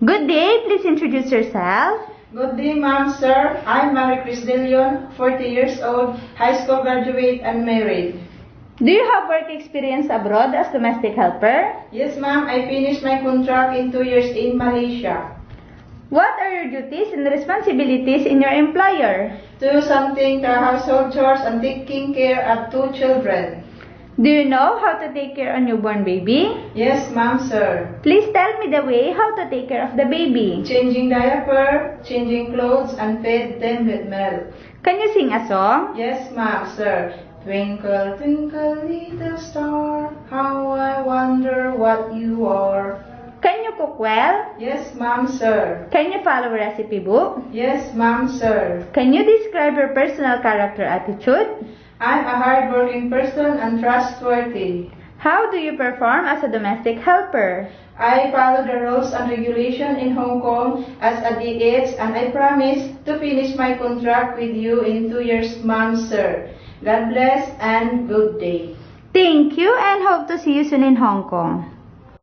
Good day, please introduce yourself. Good day, ma'am, sir. I'm Marie Chris De Leon, 40 years old, high school graduate and married. Do you have work experience abroad as domestic helper? Yes, ma'am. I finished my contract in 2 years in Malaysia. What are your duties and responsibilities in your employer? Do something to household chores and taking care of 2 children. Do you know how to take care of a newborn baby? Yes, ma'am, sir. Please tell me the way how to take care of the baby. Changing diaper, changing clothes, and feed them with milk. Can you sing a song? Yes, ma'am, sir. Twinkle, twinkle, little star, how I wonder what you are. Can you cook well? Yes, ma'am, sir. Can you follow a recipe book? Yes, ma'am, sir. Can you describe your personal character attitude? I'm a hard-working person and trustworthy. How do you perform as a domestic helper? I follow the rules and regulation in Hong Kong as a DH, and I promise to finish my contract with you in 2 years, ma'am, sir. God bless and good day. Thank you and hope to see you soon in Hong Kong.